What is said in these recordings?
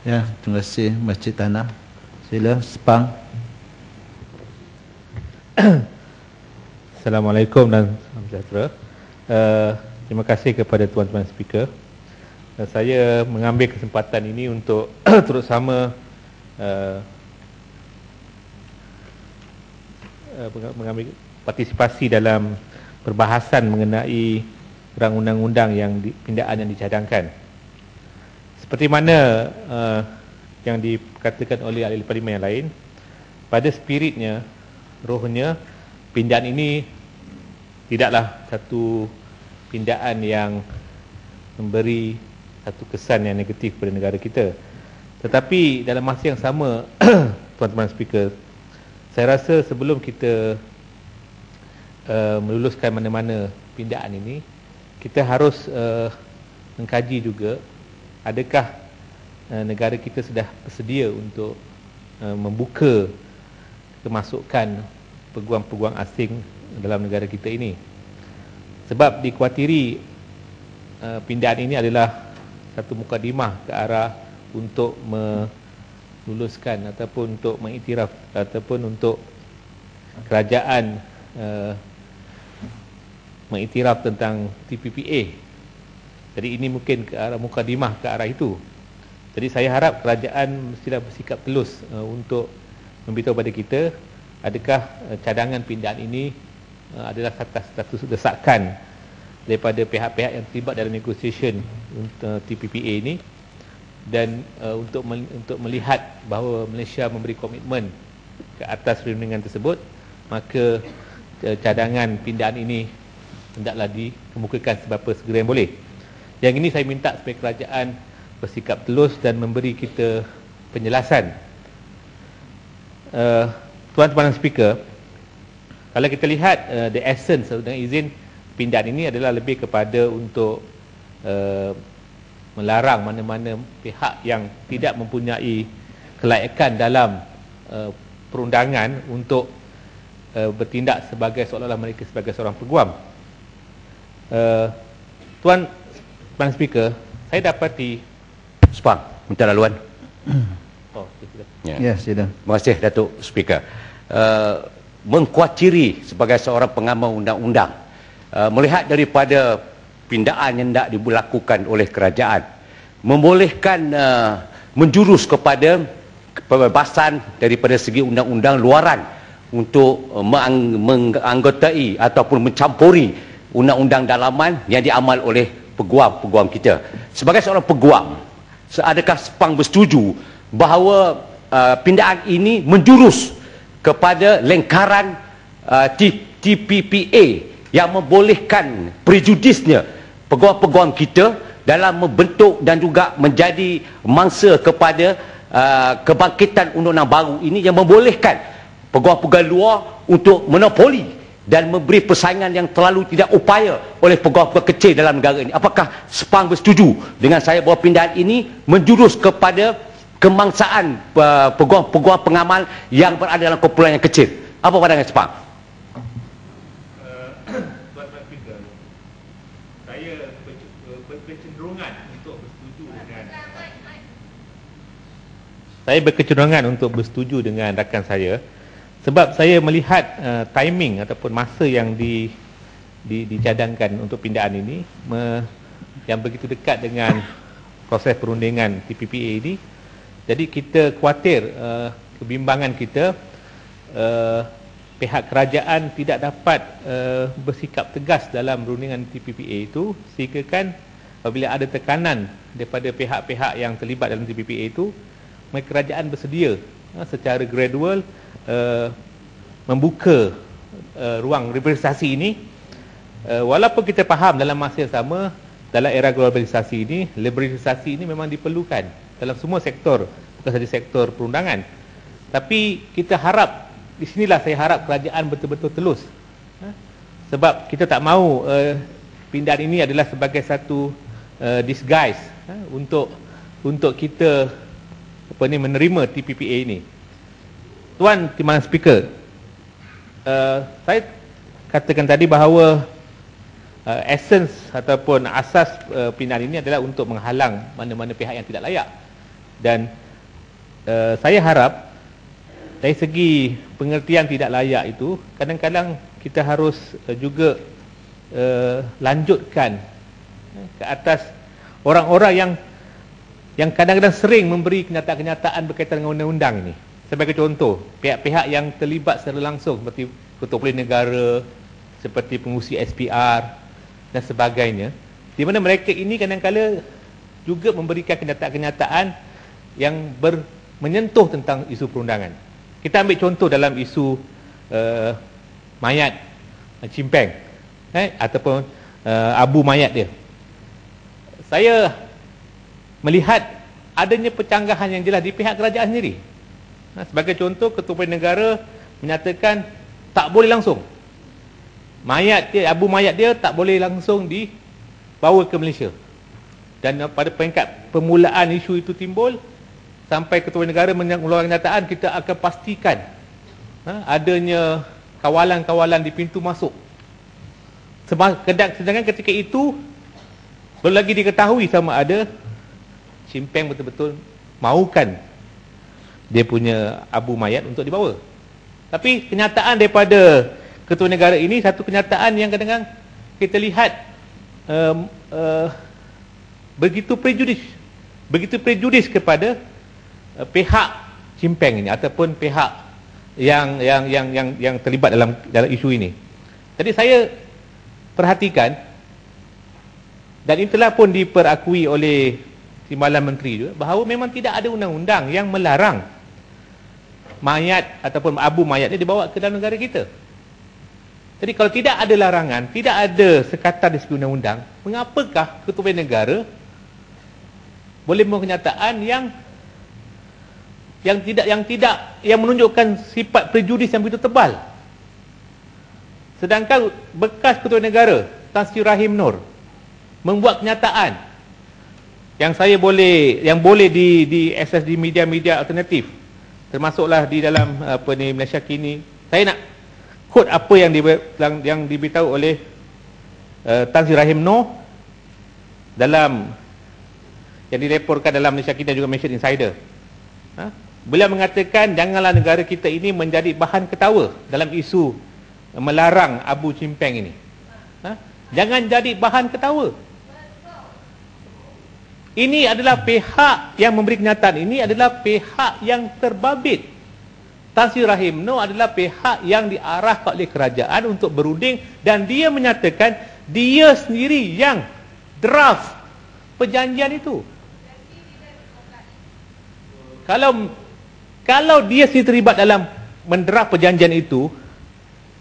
Ya, terima kasih Masjid Tanah. Sila Sepang. Assalamualaikum dan salam sejahtera. Terima kasih kepada tuan-tuan speaker. Saya mengambil kesempatan ini untuk turut sama mengambil partisipasi dalam perbahasan mengenai rang undang-undang pindaan yang dicadangkan. Seperti mana yang dikatakan oleh ahli parlimen yang lain, pada spiritnya, rohnya, pindaan ini tidaklah satu pindaan yang memberi satu kesan yang negatif kepada negara kita. Tetapi dalam masa yang sama, tuan-tuan speaker, saya rasa sebelum kita meluluskan mana-mana pindaan ini, kita harus mengkaji juga adakah negara kita sudah bersedia untuk membuka kemasukan peguam-peguam asing dalam negara kita ini. Sebab dikhawatiri pindaan ini adalah satu mukadimah ke arah untuk meluluskan ataupun untuk mengiktiraf ataupun untuk kerajaan mengiktiraf tentang TPPA. Jadi ini mungkin ke arah mukadimah ke arah itu. Jadi saya harap kerajaan mestilah bersikap telus untuk memberitahu kepada kita adakah cadangan pindaan ini adalah status desakan daripada pihak-pihak yang terlibat dalam negotiation untuk TPPA ini, dan untuk melihat bahawa Malaysia memberi komitmen ke atas perundingan tersebut, maka cadangan pindaan ini hendaklah dikemukakan seberapa segera yang boleh. Yang ini saya minta supaya kerajaan bersikap telus dan memberi kita penjelasan. Tuan-tuan speaker, kalau kita lihat the essence dengan izin pindaan ini adalah lebih kepada untuk melarang mana-mana pihak yang tidak mempunyai kelayakan dalam perundangan untuk bertindak sebagai seolah-olah mereka sebagai seorang peguam. Tuan Speaker, saya dapati Sepang, minta laluan. Ya, sila. Terima kasih Datuk Speaker. Mengkhuatiri sebagai seorang pengamal undang-undang, melihat daripada pindaan yang hendak dilakukan oleh kerajaan, membolehkan menjurus kepada pembebasan daripada segi undang-undang luaran untuk menganggotai ataupun mencampuri undang-undang dalaman yang diamal oleh peguam-peguam kita. Sebagai seorang peguam, adakah Sepang bersetuju bahawa pindaan ini menjurus kepada lingkaran TPPA yang membolehkan prejudisnya peguam-peguam kita dalam membentuk dan juga menjadi mangsa kepada kebangkitan undang-undang baru ini, yang membolehkan peguam-peguam luar untuk monopoli dan memberi persaingan yang terlalu tidak upaya oleh peguam-peguam kecil dalam negara ini. Apakah Sepang bersetuju dengan saya bahawa pindaan ini menjurus kepada kemangsaan peguam-peguam pengamal yang berada dalam kumpulan yang kecil? Apa pandangan Sepang? Tuan-tuan speaker, saya berkecenderungan untuk bersetuju dengan rakan saya, sebab saya melihat timing ataupun masa yang dicadangkan untuk pindaan ini yang begitu dekat dengan proses perundingan TPPA ini. Jadi kita khawatir kebimbangan kita, pihak kerajaan tidak dapat bersikap tegas dalam perundingan TPPA itu, sehingga kan apabila ada tekanan daripada pihak-pihak yang terlibat dalam TPPA itu, maka kerajaan bersedia secara gradual membuka ruang liberalisasi ini. Walaupun kita faham dalam masa yang sama, dalam era globalisasi ini, liberalisasi ini memang diperlukan dalam semua sektor, bukan sahaja sektor perundangan. Tapi kita harap, di sinilah saya harap kerajaan betul-betul telus, sebab kita tak mahu pindaan ini adalah sebagai satu disguise untuk kita menerima TPPA ini. Tuan Timbalan Speaker, saya katakan tadi bahawa essence ataupun asas pindaan ini adalah untuk menghalang mana-mana pihak yang tidak layak. Dan saya harap dari segi pengertian tidak layak itu, kadang-kadang kita harus juga lanjutkan ke atas orang-orang yang kadang-kadang sering memberi kenyataan-kenyataan berkaitan dengan undang-undang ini. Sebagai contoh, pihak-pihak yang terlibat secara langsung seperti Ketua Polis Negara, seperti pengurusi SPR dan sebagainya, di mana mereka ini kadang-kadang juga memberikan kenyataan-kenyataan yang menyentuh tentang isu perundangan. Kita ambil contoh dalam isu mayat Chimpeng ataupun abu mayat dia. Saya melihat adanya pencanggahan yang jelas di pihak kerajaan sendiri. Sebagai contoh, Ketua Polis Negara menyatakan tak boleh langsung. Mayat dia, abu mayat dia tak boleh langsung dibawa ke Malaysia. Dan pada peringkat permulaan isu itu timbul, sampai Ketua Negara mengeluarkan kenyataan, kita akan pastikan adanya kawalan-kawalan di pintu masuk. Sedangkan ketika itu belum lagi diketahui sama ada Chimpeng betul-betul mahukan dia punya abu mayat untuk dibawa. Tapi kenyataan daripada Ketua Negara ini satu kenyataan yang kadang-kadang kita lihat begitu prejudis kepada pihak Chimpeng ini ataupun pihak yang terlibat dalam isu ini. Jadi saya perhatikan, dan itulah pun diperakui oleh Timbalan Menteri juga, bahawa memang tidak ada undang-undang yang melarang mayat ataupun abu mayat dia dibawa ke dalam negara kita. Jadi kalau tidak ada larangan, tidak ada sekatan di segi undang-undang, mengapakah Ketua Negara boleh membuat kenyataan yang menunjukkan sifat prejudis yang begitu tebal? Sedangkan bekas Ketua Negara Tan Sri Rahim Noor membuat kenyataan yang boleh diakses di media-media alternatif, termasuklah di dalam Malaysia Kini. Saya nak quote apa yang diberitahu oleh Tan Sri Rahim Noor dalam yang direportkan dalam Malaysia Kini dan juga Malaysia Insider. Beliau mengatakan janganlah negara kita ini menjadi bahan ketawa dalam isu melarang Abu Chimpeng ini. Jangan jadi bahan ketawa. Ini adalah pihak yang memberi kenyataan ini adalah pihak yang terbabit. Tan Sri Rahim Noor adalah pihak yang diarahkan oleh kerajaan untuk berunding, dan dia menyatakan dia sendiri yang draft perjanjian itu. Kalau dia sendiri terlibat dalam mendraft perjanjian itu,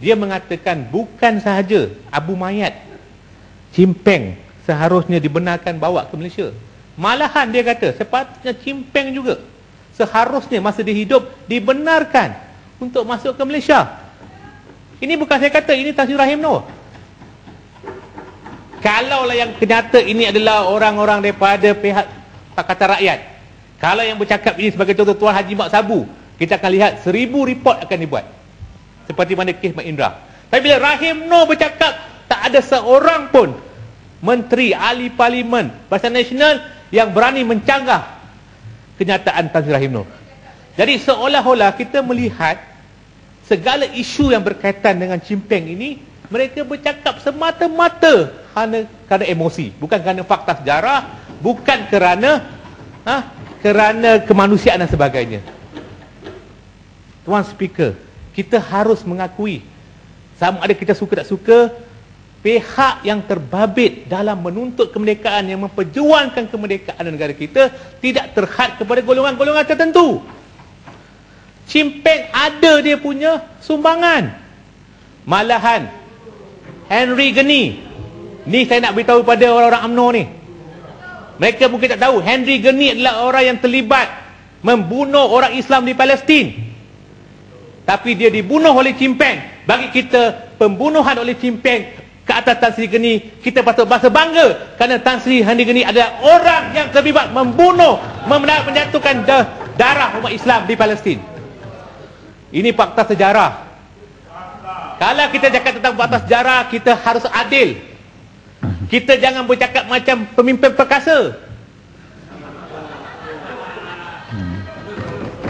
dia mengatakan bukan sahaja abu mayat Chimpeng seharusnya dibenarkan bawa ke Malaysia. Malahan dia kata sepatutnya Chimpeng juga seharusnya masa dia hidup dibenarkan untuk masuk ke Malaysia. Ini bukan saya kata, ini Tan Sri Rahim Noor. Kalaulah yang kenyataan ini adalah orang-orang daripada pihak Pakatan Rakyat, kalau yang bercakap ini sebagai contoh Tuan Haji Mak Sabu, kita akan lihat 1000 report akan dibuat, seperti mana kes Mak Indra. Tapi bila Rahim Noor bercakap, tak ada seorang pun menteri, ahli parlimen, Barisan Nasional yang berani mencanggah kenyataan Tan Sri Rahim Noor. Jadi seolah-olah kita melihat segala isu yang berkaitan dengan Chimpeng ini, mereka bercakap semata-mata kerana emosi, bukan kerana fakta sejarah, bukan kerana kemanusiaan dan sebagainya. Tuan Speaker, kita harus mengakui, sama ada kita suka tak suka, pihak yang terbabit dalam menuntut kemerdekaan, yang memperjuangkan kemerdekaan negara kita, tidak terhad kepada golongan-golongan tertentu. Chimpeng ada dia punya sumbangan. Malahan Henry Geni, ni saya nak beritahu pada orang-orang UMNO ni, mereka mungkin tak tahu, Henry Geni adalah orang yang terlibat membunuh orang Islam di Palestin, tapi dia dibunuh oleh Chimpeng. Bagi kita, pembunuhan oleh Chimpeng ke atas Tan Sri Geni, kita patut berasa bangga kerana Tan Sri Geni adalah orang yang terlibat membunuh, menjatuhkan darah umat Islam di Palestin. Ini fakta sejarah. Kalau kita cakap tentang fakta sejarah, kita harus adil. Kita jangan bercakap macam pemimpin perkasa.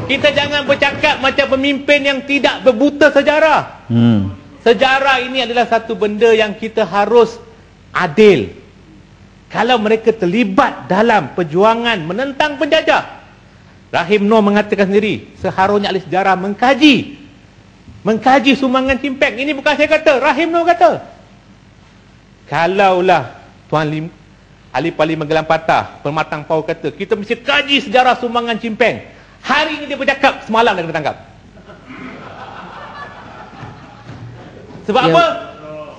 Kita jangan bercakap macam pemimpin yang tidak berbuta sejarah. Sejarah ini adalah satu benda yang kita harus adil. Kalau mereka terlibat dalam perjuangan menentang penjajah, Rahim Noh mengatakan sendiri, seharusnya ahli sejarah mengkaji sumbangan Chimpeng. Ini bukan saya kata, Rahim Noh kata. Kalaulah Tuan Ahli Parlimen Gelang Patah, Permatang Pau kata, kita mesti kaji sejarah sumbangan Chimpeng. Hari ini dia bercakap, semalam dah kena tangkap. Sebab apa?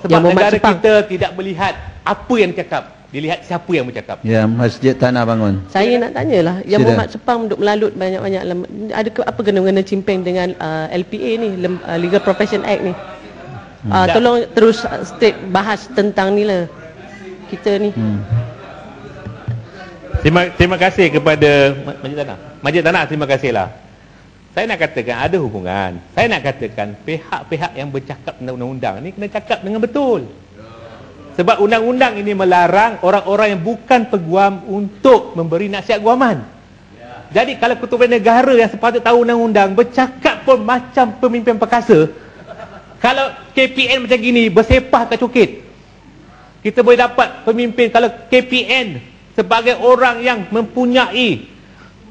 Sebab negara kita tidak melihat apa yang dicakap, dilihat siapa yang bercakap. Ya, Masjid Tanah Bangun. Saya nak tanyalah, Yang Berhormat Sepang duk melalut banyak-banyak, ada apa kena-mengena Chimpeng dengan LPA ni, Legal Profession Act ni? Tolong terus bahas tentang ni lah kita ni. Terima kasih kepada Masjid Tanah. Masjid Tanah, terima kasihlah. Saya nak katakan ada hubungan. Saya nak katakan pihak-pihak yang bercakap tentang undang-undang ni kena cakap dengan betul. Sebab undang-undang ini melarang orang-orang yang bukan peguam untuk memberi nasihat guaman. Jadi kalau ketua negara yang sepatutnya tahu undang-undang bercakap pun macam pemimpin perkasa, kalau KPN macam gini bersepah kat cukit, kita boleh dapat pemimpin. Kalau KPN sebagai orang yang mempunyai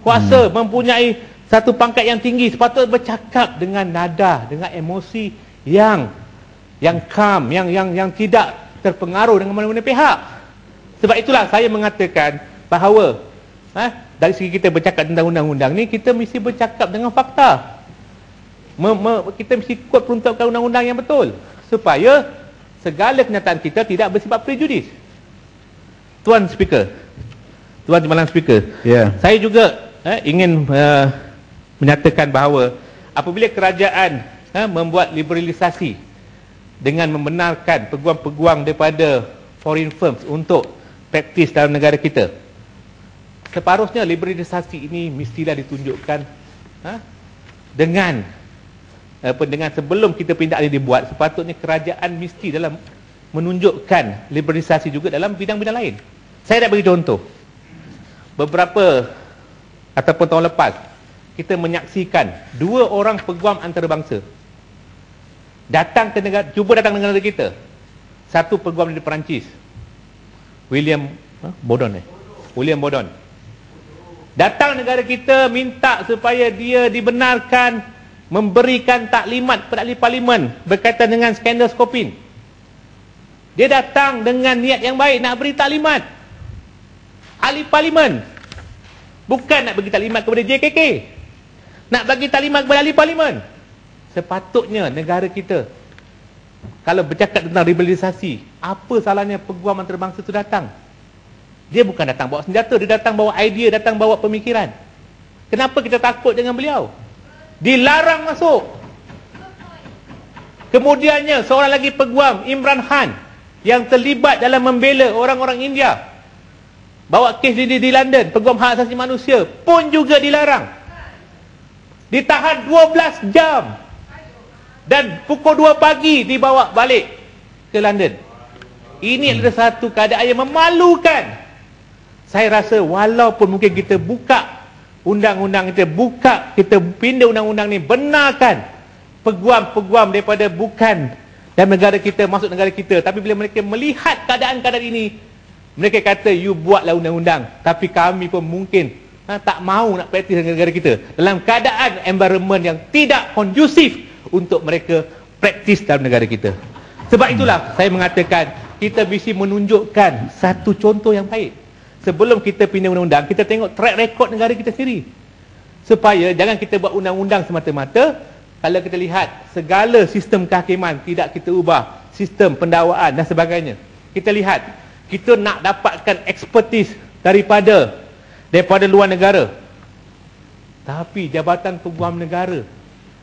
kuasa, mempunyai satu pangkat yang tinggi, sepatutnya bercakap dengan nada, dengan emosi yang calm, yang tidak terpengaruh dengan mana-mana pihak. Sebab itulah saya mengatakan bahawa dari segi kita bercakap tentang undang-undang ni, kita mesti bercakap dengan fakta. Kita mesti ikut peruntukan undang-undang yang betul, supaya segala kenyataan kita tidak bersifat prejudis. Tuan Speaker, Tuan Timbalan Speaker, saya juga ingin menyatakan bahawa apabila kerajaan membuat liberalisasi dengan membenarkan peguam-peguam daripada foreign firms untuk praktis dalam negara kita, separuhnya liberalisasi ini mestilah ditunjukkan dengan sebelum kita pindah ini dibuat, sepatutnya kerajaan mesti dalam menunjukkan liberalisasi juga dalam bidang-bidang lain. Saya nak bagi contoh. Beberapa ataupun tahun lepas, kita menyaksikan 2 orang peguam antarabangsa datang ke negara, cuba datang ke negara kita. Satu peguam dari Perancis, William Bodon. Datang negara kita minta supaya dia dibenarkan memberikan taklimat kepada ahli parlimen berkaitan dengan skandal Skopin. Dia datang dengan niat yang baik nak beri taklimat ahli parlimen, bukan nak bagi taklimat kepada JKK, nak bagi taklimat kepada ahli parlimen. Sepatutnya negara kita kalau bercakap tentang liberalisasi, apa salahnya peguam antarabangsa itu datang? Dia bukan datang bawa senjata, dia datang bawa idea, datang bawa pemikiran. Kenapa kita takut dengan beliau? Dilarang masuk. Kemudiannya seorang lagi peguam, Imran Khan, yang terlibat dalam membela orang-orang India, bawa kes ini di London, peguam hak asasi manusia, pun juga dilarang. Ditahan 12 jam. Dan pukul 2 pagi dibawa balik ke London. Ini adalah satu keadaan yang memalukan. Saya rasa walaupun mungkin kita buka undang-undang, kita pindah undang-undang ni, benarkan peguam-peguam daripada bukan dalam negara kita masuk negara kita, tapi bila mereka melihat keadaan-keadaan ini, mereka kata, you buatlah undang-undang, tapi kami pun mungkin tak mahu nak praktis dengan negara kita dalam keadaan environment yang tidak kondusif untuk mereka praktis dalam negara kita. Sebab itulah saya mengatakan kita mesti menunjukkan satu contoh yang baik. Sebelum kita pindah undang-undang, kita tengok track record negara kita sendiri, supaya jangan kita buat undang-undang semata-mata. Kalau kita lihat segala sistem kehakiman tidak kita ubah, sistem pendakwaan dan sebagainya, kita lihat kita nak dapatkan ekspertis daripada luar negara, tapi Jabatan Peguam Negara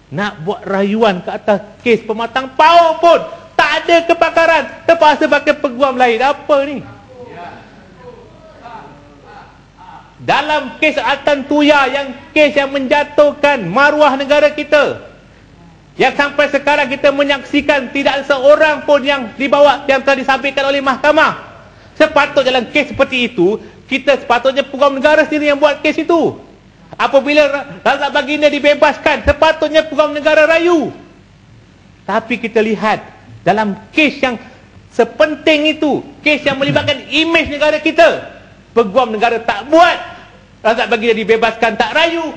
nak buat rayuan ke atas kes Pematang Pau pun tak ada kepakaran, terpaksa pakai peguam lain. Apa ni? Dalam kes Altan Tuya, yang kes yang menjatuhkan maruah negara kita, yang sampai sekarang kita menyaksikan tidak ada seorang pun yang dibawa, yang telah disabitkan oleh mahkamah. Sepatutnya dalam kes seperti itu, kita sepatutnya peguam negara sendiri yang buat kes itu. Apabila Razak Baginda dibebaskan, sepatutnya peguam negara rayu. Tapi kita lihat dalam kes yang sepenting itu, kes yang melibatkan imej negara kita, peguam negara tak buat. Razak Baginda dibebaskan tak rayu.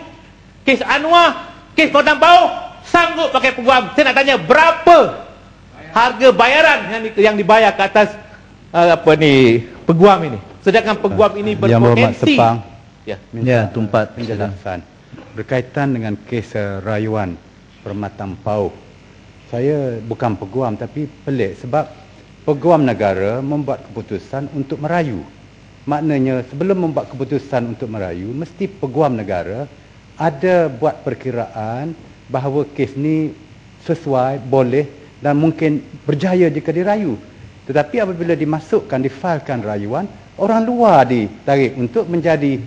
Kes Anwar, kes Padang Pauh, sanggup pakai peguam. Saya nak tanya, berapa harga bayaran yang dibayar ke atas peguam ini? Sedangkan peguam ini Yang Berhormat berpotensi. Sepang, Ya, tumpat. penjelasan berkaitan dengan kes rayuan Permatang Pauh. Saya bukan peguam tapi pelik sebab peguam negara membuat keputusan untuk merayu. Maknanya sebelum membuat keputusan untuk merayu, mesti peguam negara ada buat perkiraan bahawa kes ni sesuai, boleh dan mungkin berjaya jika dirayu. Tetapi apabila dimasukkan, difailkan rayuan, orang luar ditarik untuk menjadi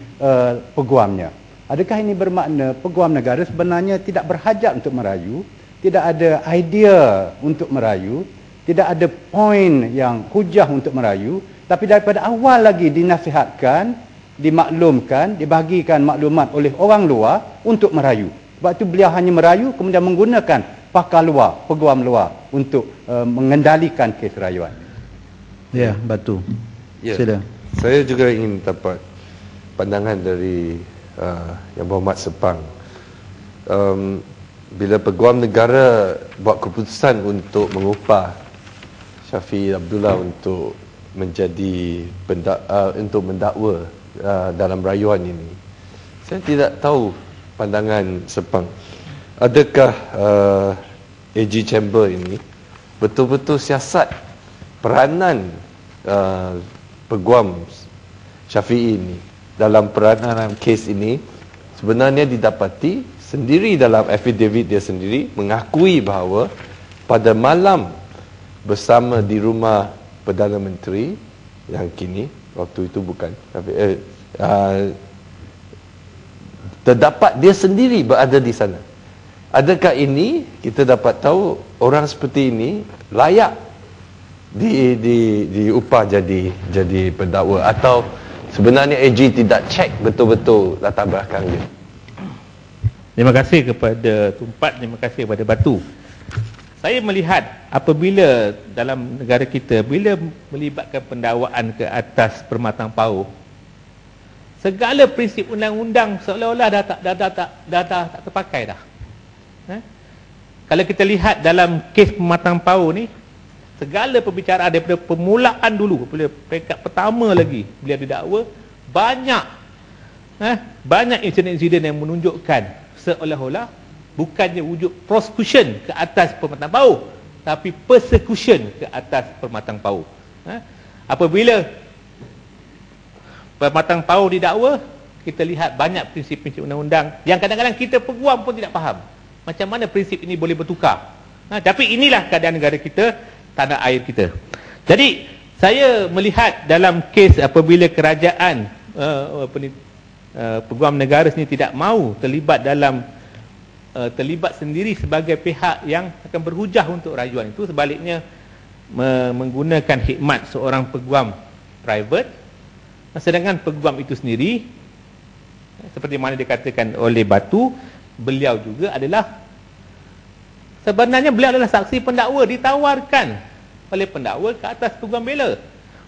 peguamnya. Adakah ini bermakna peguam negara sebenarnya tidak berhajat untuk merayu, tidak ada idea untuk merayu, tidak ada poin yang hujah untuk merayu, tapi daripada awal lagi dinasihatkan, dimaklumkan, dibagikan maklumat oleh orang luar untuk merayu. Sebab itu beliau hanya merayu kemudian menggunakan pakar luar, peguam luar untuk mengendalikan kes rayuan. Ya, Batu. Ya. Sila. Saya juga ingin dapat pandangan dari Yang Berhormat Sepang. Bila peguam negara buat keputusan untuk mengupah Syafiee Abdullah untuk menjadi untuk mendakwa dalam rayuan ini, saya tidak tahu pandangan Sepang. Adakah AG Chamber ini betul-betul siasat peranan peguam Syafiee ini dalam peranan kes ini sebenarnya didapati sendiri dalam affidavit dia sendiri mengakui bahawa pada malam bersama di rumah Perdana Menteri yang kini, waktu itu bukan, tapi terdapat dia sendiri berada di sana. Adakah ini kita dapat tahu orang seperti ini layak diupah jadi pendakwa, atau sebenarnya AG tidak cek betul-betul latar belakang dia? Terima kasih kepada Tumpat, terima kasih kepada Batu. Saya melihat apabila dalam negara kita, bila melibatkan pendakwaan ke atas Permatang Pauh, segala prinsip undang-undang seolah-olah dah tak terpakai dah. Kalau kita lihat dalam kes Permatang Pauh ni, segala perbicaraan daripada permulaan dulu, peringkat pertama lagi beliau didakwa, banyak insiden-insiden yang menunjukkan seolah-olah bukannya wujud prosecution ke atas Permatang Pauh, tapi persecution ke atas Permatang Pauh. Apabila Permatang Pauh didakwa, kita lihat banyak prinsip-prinsip undang-undang yang kadang-kadang kita peguam pun tidak faham macam mana prinsip ini boleh bertukar. Tapi inilah keadaan negara kita, tanah air kita. Jadi saya melihat dalam kes apabila kerajaan peguam negara sendiri tidak mahu terlibat sendiri sebagai pihak yang akan berhujah untuk rayuan itu, sebaliknya menggunakan khidmat seorang peguam private, sedangkan peguam itu sendiri seperti mana dikatakan oleh Batu, beliau juga adalah sebenarnya beliau adalah saksi pendakwa, ditawarkan oleh pendakwa ke atas peguam bela.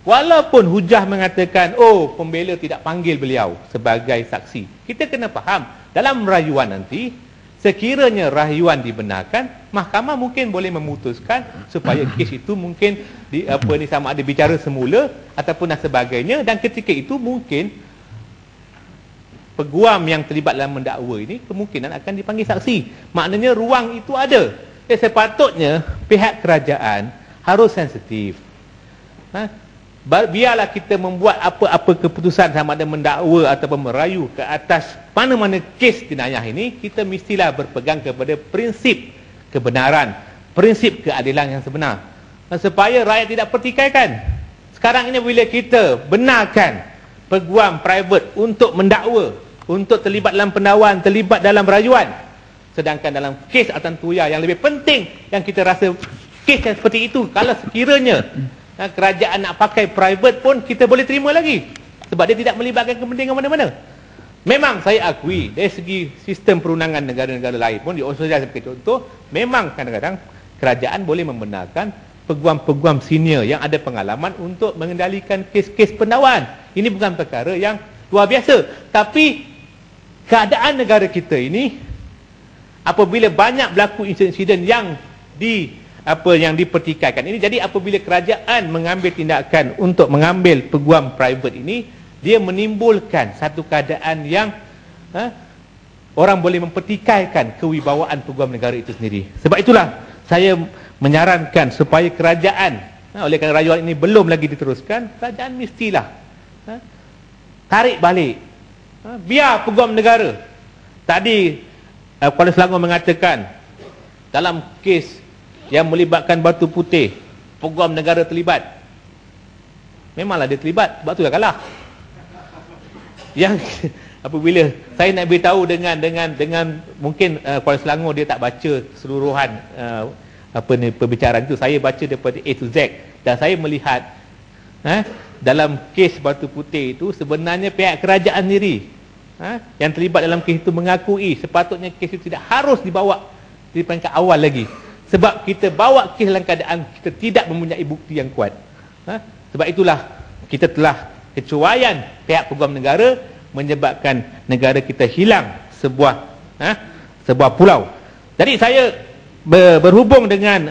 Walaupun hujah mengatakan, pembela tidak panggil beliau sebagai saksi. Kita kena faham, dalam rayuan nanti, sekiranya rayuan dibenarkan, mahkamah mungkin boleh memutuskan supaya kes itu mungkin sama ada bicara semula ataupun dan sebagainya, dan ketika itu mungkin peguam yang terlibat dalam mendakwa ini kemungkinan akan dipanggil saksi. Maknanya ruang itu ada. Sepatutnya pihak kerajaan harus sensitif. Biarlah kita membuat apa-apa keputusan sama ada mendakwa ataupun merayu ke atas mana-mana kes jenayah ini, kita mestilah berpegang kepada prinsip kebenaran, prinsip keadilan yang sebenar, supaya rakyat tidak pertikaikan. Sekarang ini bila kita benarkan peguam private untuk mendakwa, untuk terlibat dalam pendakwaan, terlibat dalam rayuan, sedangkan dalam kes Atantuya yang lebih penting, yang kita rasa kes yang seperti itu, kalau sekiranya kerajaan nak pakai private pun kita boleh terima lagi, sebab dia tidak melibatkan kepentingan mana-mana. Memang saya akui dari segi sistem perundangan negara-negara lain pun di Australia sebagai contoh, memang kadang-kadang kerajaan boleh membenarkan peguam-peguam senior yang ada pengalaman untuk mengendalikan kes-kes pendakwan. Ini bukan perkara yang luar biasa. Tapi keadaan negara kita ini, apabila banyak berlaku insiden-insiden yang dipertikaikan ini, jadi apabila kerajaan mengambil tindakan untuk mengambil peguam private ini, dia menimbulkan satu keadaan yang orang boleh mempertikaikan kewibawaan peguam negara itu sendiri. Sebab itulah saya menyarankan supaya kerajaan, oleh kerana rayuan ini belum lagi diteruskan, kerajaan mestilah tarik balik, biar peguam negara. Tadi Kuala Selangor mengatakan dalam kes yang melibatkan Batu Putih, peguam negara terlibat. Memanglah dia terlibat, sebab tu dah kalah. Yang apabila saya nak beritahu dengan mungkin Kuala Selangor dia tak baca keseluruhan perbicaraan itu. Saya baca daripada A to Z dan saya melihat dalam kes Batu Putih itu sebenarnya pihak kerajaan sendiri yang terlibat dalam kes itu mengakui sepatutnya kes itu tidak harus dibawa di peringkat awal lagi, sebab kita bawa kes dalam keadaan kita tidak mempunyai bukti yang kuat. Sebab itulah kita telah kecuaian pihak peguam negara menyebabkan negara kita hilang sebuah pulau. Jadi saya berhubung dengan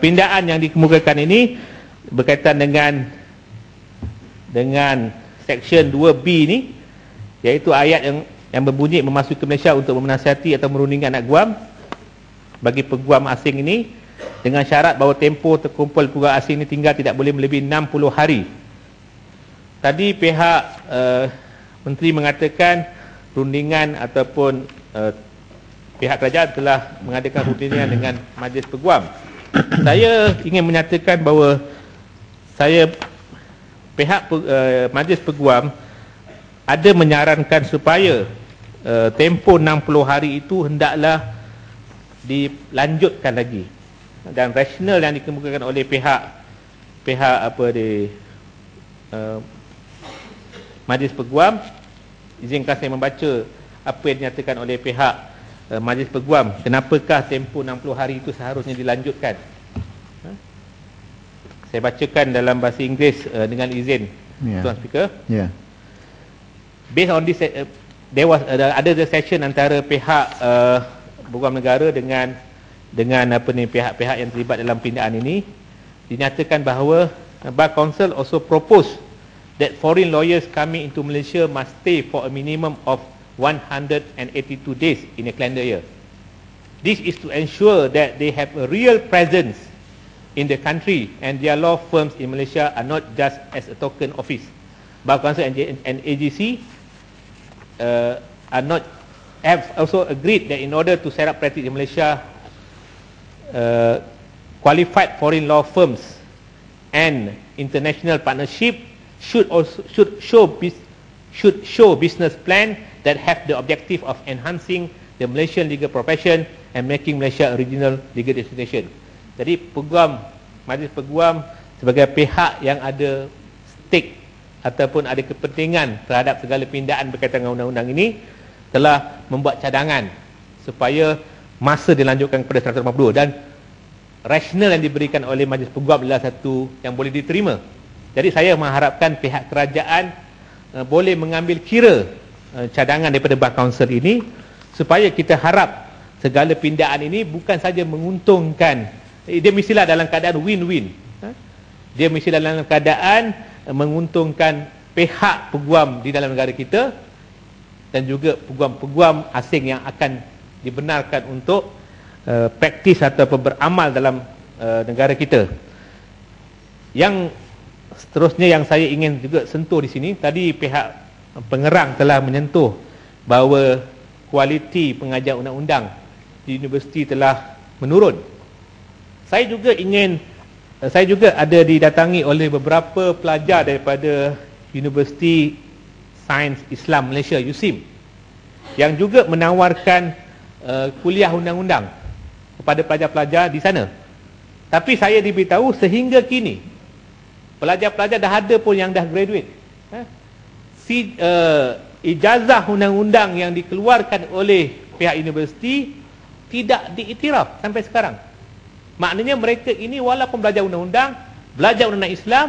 pindaan yang dikemukakan ini berkaitan dengan section 2B ini, iaitu ayat yang berbunyi memasuki ke Malaysia untuk menasihati atau merundingkan anak guam bagi peguam asing ini dengan syarat bahawa tempoh terkumpul peguam asing ini tinggal tidak boleh melebihi 60 hari. Tadi pihak menteri mengatakan rundingan ataupun pihak kerajaan telah mengadakan rundingan dengan majlis peguam. Saya ingin menyatakan bahawa pihak majlis peguam ada menyarankan supaya tempoh 60 hari itu hendaklah dilanjutkan lagi, dan rasional yang dikemukakan oleh pihak majlis peguam, izinkan saya membaca apa yang dinyatakan oleh pihak majlis peguam, kenapakah tempoh 60 hari itu seharusnya dilanjutkan. Saya bacakan dalam bahasa Inggeris dengan izin Tuan Speaker. Based on this, there was ada session antara pihak peguam negara dengan pihak-pihak yang terlibat dalam pindaan ini. Dinyatakan bahawa Bar Council also propose that foreign lawyers coming into Malaysia must stay for a minimum of 182 days in a calendar year. This is to ensure that they have a real presence in the country and their law firms in Malaysia are not just as a token office. Bar Council and AGC have also agreed that in order to set up practice in Malaysia, qualified foreign law firms and international partnership should show business plan that have the objective of enhancing the Malaysian legal profession and making Malaysia a regional legal destination. Jadi majlis peguam sebagai pihak yang ada stake ataupun ada kepentingan terhadap segala pindaan berkaitan dengan undang-undang ini telah membuat cadangan supaya masa dilanjutkan kepada 182, dan rasional yang diberikan oleh majlis peguam adalah satu yang boleh diterima. Jadi saya mengharapkan pihak kerajaan boleh mengambil kira cadangan daripada Bar Council ini, supaya kita harap segala pindaan ini bukan saja menguntungkan, dia mestilah dalam keadaan win-win. Dia mesti dalam keadaan menguntungkan pihak peguam di dalam negara kita dan juga peguam-peguam asing yang akan dibenarkan untuk praktis atau beramal dalam negara kita. Yang seterusnya yang saya ingin juga sentuh di sini, tadi pihak pengerang telah menyentuh bahawa kualiti pengajar undang-undang di universiti telah menurun. Saya juga ada didatangi oleh beberapa pelajar daripada Universiti Sains Islam Malaysia, USIM, yang juga menawarkan kuliah undang-undang kepada pelajar-pelajar di sana. Tapi saya diberitahu sehingga kini pelajar-pelajar dah ada pun yang dah graduate. ijazah undang-undang yang dikeluarkan oleh pihak universiti tidak diiktiraf sampai sekarang. Maknanya mereka ini walaupun belajar undang-undang, belajar undang-undang Islam,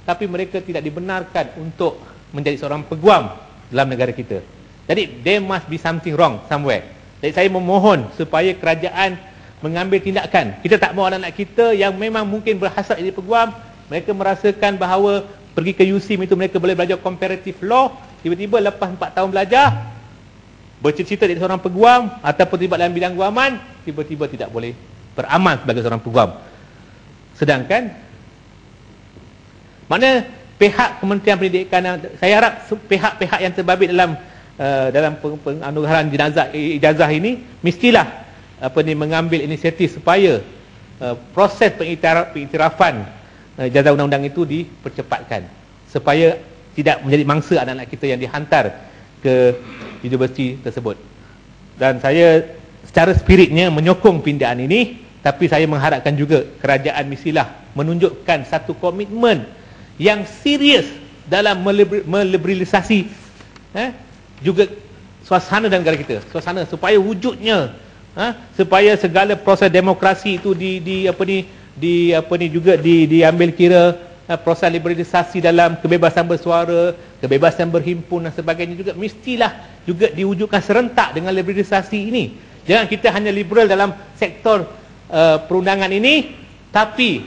tapi mereka tidak dibenarkan untuk menjadi seorang peguam dalam negara kita. Jadi there must be something wrong somewhere. Jadi saya memohon supaya kerajaan mengambil tindakan. Kita tak mahu anak-anak kita yang memang mungkin berhasrat jadi peguam, mereka merasakan bahawa pergi ke USIM itu mereka boleh belajar comparative law, tiba-tiba lepas 4 tahun belajar bercita-cita jadi seorang peguam ataupun terlibat dalam bidang guaman, tiba-tiba tidak boleh beramal sebagai seorang peguam. Sedangkan mana pihak Kementerian Pendidikan, saya harap pihak-pihak yang terbabit dalam penganugerahan ijazah ini mestilah mengambil inisiatif supaya proses pengiktirafan ijazah undang-undang itu dipercepatkan supaya tidak menjadi mangsa anak-anak kita yang dihantar ke universiti tersebut. Dan saya secara spiritnya menyokong pindahan ini, tapi saya mengharapkan juga kerajaan mestilah menunjukkan satu komitmen yang serius dalam meliberalisasi juga suasana dalam negara kita, suasana supaya wujudnya supaya segala proses demokrasi itu juga diambil kira, proses liberalisasi dalam kebebasan bersuara, kebebasan berhimpun dan sebagainya juga mestilah juga diwujudkan serentak dengan liberalisasi ini. Jangan kita hanya liberal dalam sektor perundangan ini, tapi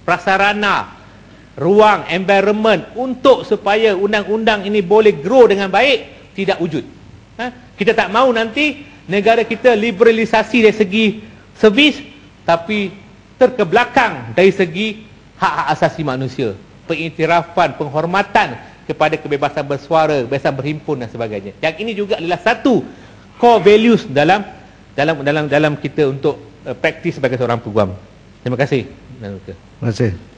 prasarana, ruang, environment untuk supaya undang-undang ini boleh grow dengan baik tidak wujud. Kita tak mahu nanti negara kita liberalisasi dari segi servis tapi terkebelakang dari segi hak-hak asasi manusia, pengiktirafan, penghormatan kepada kebebasan bersuara, kebebasan berhimpun dan sebagainya. Yang ini juga adalah satu core values dalam kita untuk praktis sebagai seorang peguam. Terima kasih. Terima kasih.